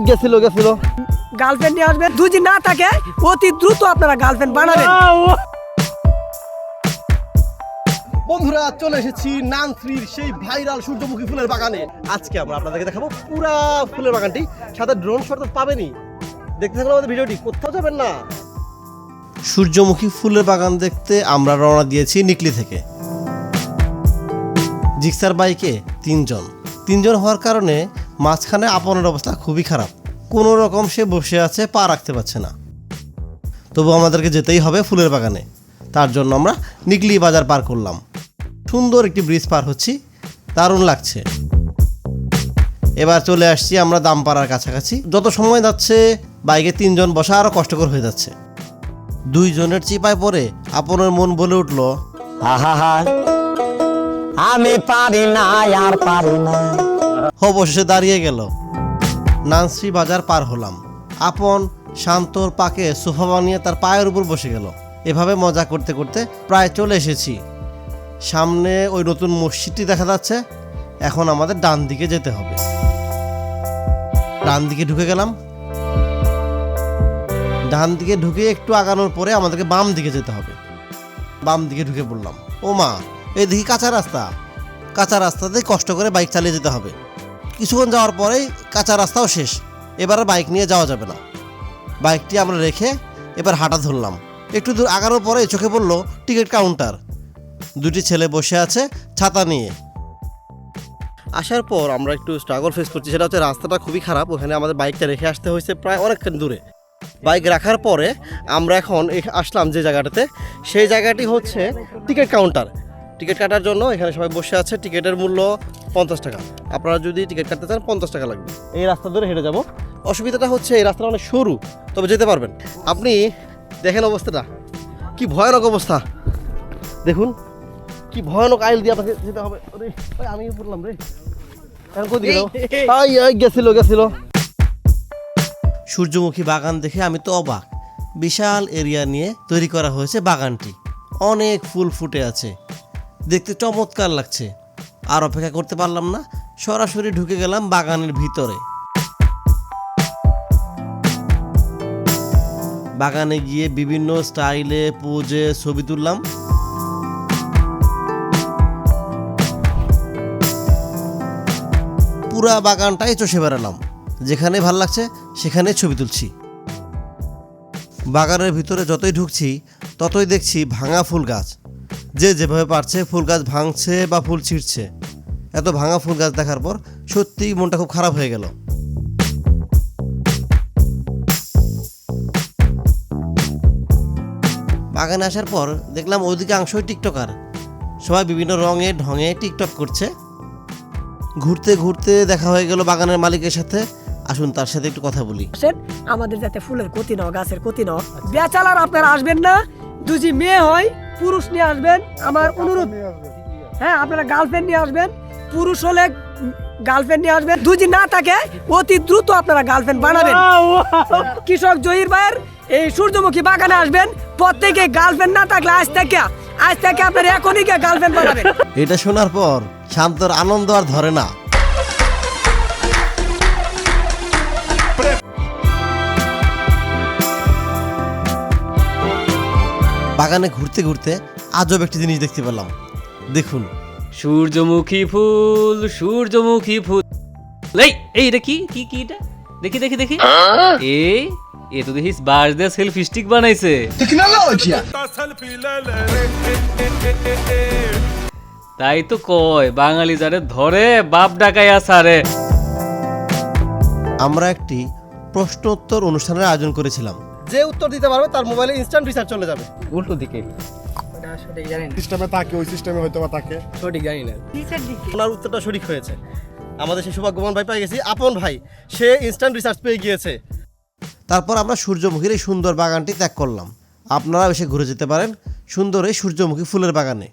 গেছিল গার্লফ্রেন্ড নিয়ে আসবেন, যদি না থাকে অতি দ্রুত আপনারা গার্লফ্রেন্ড বানাবেন। বন্ধুরা চলে এসেছি নানশ্রীর সেই ভাইরাল সূর্যমুখী ফুলের বাগানে। আজকে আমরা আপনাদেরকে দেখাবো পুরা ফুলের বাগানটি, সাথে ড্রোন শট তো পাবেনই। দেখতে থাকুন আমাদের ভিডিওটি, কোথাও যাবেন না। সূর্যমুখী ফুলের বাগান দেখতে আমরা রওনা দিয়েছি নিকলি থেকে। জিক্সার বাইকে তিনজন হওয়ার কারণে মাঝখানে আপনের অবস্থা খুবই খারাপ। কোনো রকম সে বসে আছে, পা রাখতে পারছে না। তবু আমাদেরকে যেতেই হবে ফুলের বাগানে। তার জন্য আমরা নিকলি বাজার পার করলাম। সুন্দর একটি ব্রিজ পার হচ্ছি, দারুণ লাগছে। এবার চলে আসছি আমরা দামপাড়ার কাছাকাছি। যত সময় যাচ্ছে বাইকে 3 জন বসা আরও কষ্টকর হয়ে যাচ্ছে। 2 জনের চিপায় পড়ে আপনের মন বলে উঠল, আমি পারি না, আর পারি না। অবশেষে দাঁড়িয়ে গেল। নানশ্রী বাজার পার হলাম। আপন শান্তর পাকে সোফা বানিয়ে তার পায়ের উপর বসে গেল। এভাবে মজা করতে করতে প্রায় চলে এসেছি। সামনে ওই নতুন মসজিদটি দেখা যাচ্ছে। এখন আমাদের ডান দিকে যেতে হবে। ডান দিকে ঢুকে গেলাম। ডান দিকে ঢুকে একটু আগানোর পরে আমাদেরকে বাম দিকে যেতে হবে। বাম দিকে ঢুকে পড়লাম। ও মা, এই দেখি কাঁচা রাস্তাতে কষ্ট করে বাইক চালিয়ে যেতে হবে। কিছুক্ষণ যাওয়ার পরেই কাঁচা রাস্তাও শেষ। এবার বাইক নিয়ে যাওয়া যাবে না। বাইকটি আমরা রেখে এবার হাঁটা ধরলাম। একটু দূর আগানোর পরে চোখে পড়ল টিকিট কাউন্টার। 2টি ছেলে বসে আছে ছাতা নিয়ে। আসার পর আমরা একটু স্ট্রাগল ফেস করছি। সেটা হচ্ছে রাস্তাটা খুবই খারাপ। ওখানে আমাদের বাইকটা রেখে আসতে হয়েছে প্রায় অনেকখানি দূরে। বাইক রাখার পরে আমরা এখন আসলাম যে জায়গাটাতে, সেই জায়গাটি হচ্ছে টিকিট কাউন্টার। টিকিট কাটার জন্য এখানে সবাই বসে আছে। টিকিটের মূল্য 50 টাকা। আপনারা যদি টিকিট কাটতে চান 50 টাকা লাগবে। এই রাস্তা ধরে হেঁটে যাব। অসুবিধাটা হচ্ছে এই রাস্তাটা অনেক সরু, তবে যেতে পারবেন। আপনি দেখেন অবস্থাটা, কি ভয়ানক অবস্থা। দেখুন কি ভয়ানক আইল দিয়ে আপনাকে যেতে হবে। আমি বললাম রে, গেছিল। সূর্যমুখী বাগান দেখে আমি তো অবাক। বিশাল এরিয়া নিয়ে তৈরি করা হয়েছে বাগানটি। অনেক ফুল ফুটে আছে, দেখতে চমৎকার লাগছে। আর অপেক্ষা করতে পারলাম না, সরাসরি ঢুকে গেলাম বাগানের ভিতরে। বাগানে গিয়ে বিভিন্ন স্টাইলে পোজে ছবি তুললাম। পুরা বাগানটাই চষে বেড়ালাম। যেখানে ভাল লাগছে সেখানে ছবি তুলছি। বাগানের ভিতরে যতই ঢুকছি ততই দেখছি ভাঙা ফুল গাছ। যে যেভাবে পারছে ফুল গাছ ভাঙছে বা ফুল ছিঁড়ছে। এত ভাঙা ফুল গাছ দেখার পর সত্যিই মনটা খুব খারাপ হয়ে গেল। বাগানে আসার পর দেখলাম অধিকাংশই টিকটকার। সবাই বিভিন্ন রঙে ঢঙে টিকটক করছে। ঘুরতে ঘুরতে দেখা হয়ে গেল বাগানের মালিকের সাথে। আসুন তার সাথে একটু কথা বলি। আমাদের যাতে ফুলের ক্ষতি না, গাছের ক্ষতি না। বেচালার আপনারা আসবেন না। যদি মেয়ে হয় পুরুষ নিয়ে আসবেন, আমার অনুরোধ। হ্যাঁ, আপনারা গার্লফ্রেন্ড নিয়ে আসবেন। পুরুষ হলে গার্লফ্রেন্ড নিয়ে আসবেন। যদি না থাকে অতি দ্রুত আপনারা গার্লফ্রেন্ড বানাবেন। কৃষক জহির ভাইয়ের এই সূর্যমুখী বাগানে আসবেন। প্রত্যেকে গার্লফ্রেন্ড না থাকলে আজ থেকে আপনারা এখনই গার্লফ্রেন্ড বানাবেন। এটা শোনার পর শান্তর আনন্দ আর ধরে না। বাগানে ঘুরতে ঘুরতে আজব একটি জিনিস দেখতে পেলাম। দেখুন, সূর্যমুখী ফুল। এই এটা কি এটা? দেখি এ তো দেখিস বাঁশ দিয়ে সেলফি স্টিক বানাইছে। তাই তো কয় বাঙালি যারে ধরে বাপ ডাকাইয়া সারে। আমরা একটি প্রশ্নোত্তর অনুষ্ঠানের আয়োজন করেছিলাম। যে উত্তর দিতে পারবে তার মোবাইলে ইনস্ট্যান্ট রিচার্জ চলে যাবে। উল্টো দিকে সিস্টেমে থাকে, ওই সিস্টেমে হয়তো বা থাকে, সঠিক জানি না। ওনার উত্তরটা সঠিক হয়েছে। আমাদের সেই সৌভাগ্যবান ভাই পেয়ে গেছি, আপন ভাই। সে ইনস্ট্যান্ট রিচার্জ পেয়ে গিয়েছে। তারপর আমরা সূর্যমুখীর এই সুন্দর বাগানটি ত্যাগ করলাম। আপনারা এসে ঘুরে যেতে পারেন সুন্দর এই সূর্যমুখী ফুলের বাগানে।